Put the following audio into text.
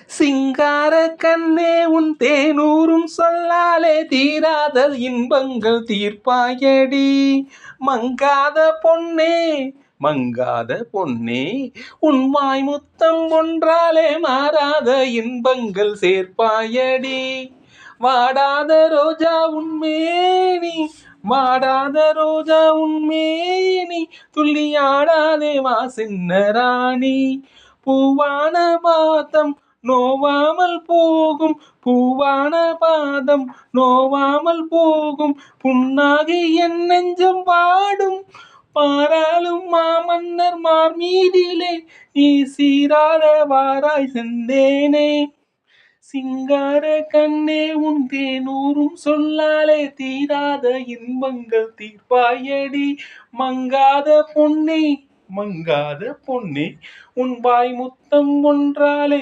சிங்கார கண்ணே உன் தேனூரும் சொல்லாலே தீராத இன்பங்கள் தீர்ப்பாயடி. மங்காத பொன்னே மங்காத பொன்னே உன் வாய் முத்தம் ஒன்றாலே மாறாத இன்பங்கள் சேர்ப்பாயடி. வாடாத ரோஜா உன்மேனி வாடாத ரோஜா உன்மேனி துள்ளியாடாதே வா சின்ன ராணி. பூவான பாதம் நோவாமல் போகும் பூவான பாதம் நோவாமல் போகும் புன்னாகி என் நெஞ்சம் வாடும். பாராளும் மாமன்னர் மார்மீதிலே நீ சீராட வாராய் செந்தேனே. சிங்கார கண்ணே உன் தேனூரும் சொல்லாலே தீராத இன்பங்கள் தீர்ப்பாயடி. மங்காத பொன்னே மங்காத பொன்னே உன் வாய் முத்தம் ஒன்றாலே